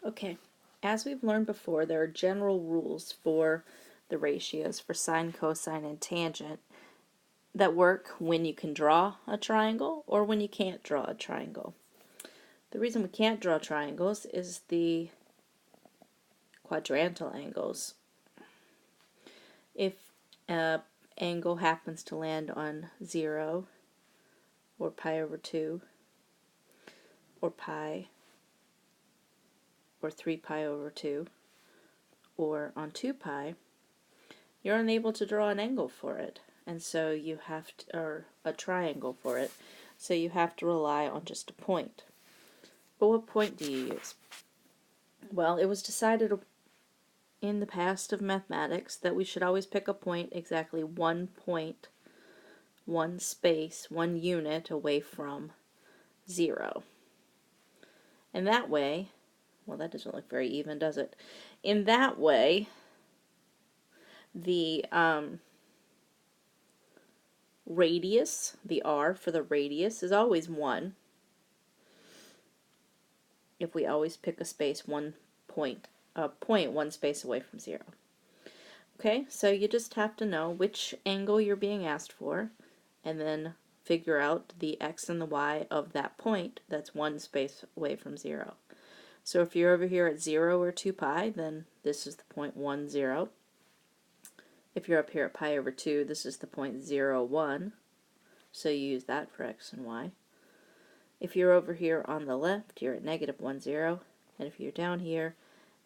Okay, as we've learned before, there are general rules for the ratios for sine, cosine, and tangent that work when you can draw a triangle or when you can't draw a triangle. The reason we can't draw triangles is the quadrantal angles. If an angle happens to land on 0 or pi over 2 or pi or 3 pi over 2 or on 2 pi, you're unable to draw an angle for it, and so you have to, or a triangle for it, so you have to rely on just a point. But what point do you use? Well, it was decided in the past of mathematics that we should always pick a point exactly 1 point, 1 space, 1 unit away from 0. And that way, well, that doesn't look very even, does it? In that way, the radius, the r for the radius, is always 1 if we always pick a space 1 point, a point 1 space away from 0. Okay, so you just have to know which angle you're being asked for, and then figure out the x and the y of that point that's 1 space away from 0. So if you're over here at 0 or 2 pi, then this is the point 1, 0. If you're up here at pi over 2, this is the point 0, 1. So you use that for x and y. If you're over here on the left, you're at negative 1, 0. And if you're down here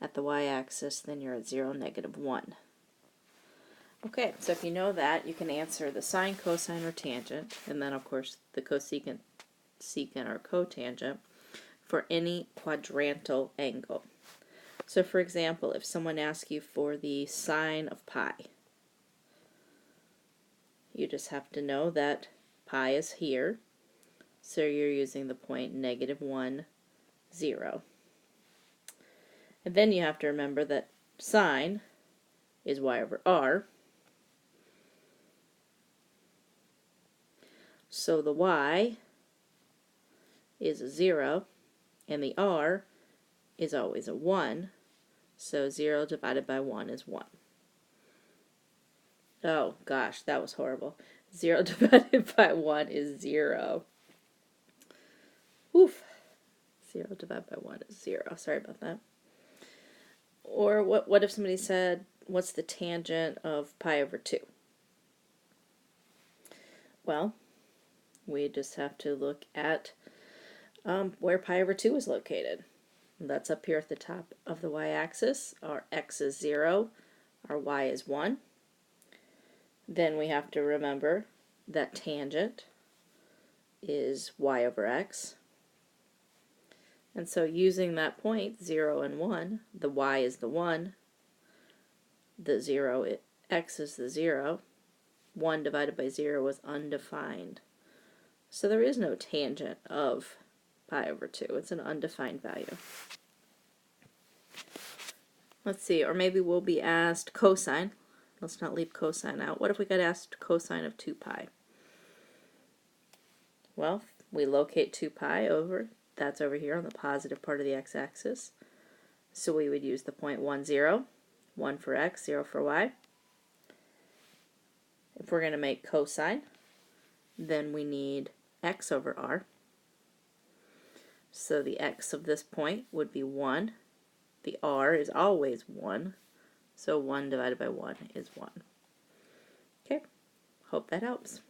at the y-axis, then you're at 0, negative 1. Okay, so if you know that, you can answer the sine, cosine, or tangent, and then of course the cosecant, secant, or cotangent for any quadrantal angle. So for example, if someone asks you for the sine of pi, you just have to know that pi is here, so you're using the point negative 1, 0. And then you have to remember that sine is y over r, so the y is a 0, and the r is always a 1, so 0 divided by 1 is 1. Oh gosh, that was horrible. 0 divided by 1 is 0. Oof. 0 divided by 1 is 0. Sorry about that. Or what if somebody said, what's the tangent of pi over 2? Well, we just have to look at where pi over 2 is located. That's up here at the top of the y-axis. Our x is 0, our y is 1. Then we have to remember that tangent is y over x. And so using that point, 0 and 1, the y is the 1, the 0, x is the 0, 1 divided by 0 was undefined. So there is no tangent of pi over 2. It's an undefined value. Let's see, or maybe we'll be asked cosine. Let's not leave cosine out. What if we got asked cosine of 2 pi? Well, we locate 2 pi over, that's over here on the positive part of the x-axis. So we would use the point 1, 0, 1 for x, 0 for y. If we're going to make cosine, then we need x over r. So the x of this point would be 1. The r is always 1, so 1 divided by 1 is 1. Okay, hope that helps.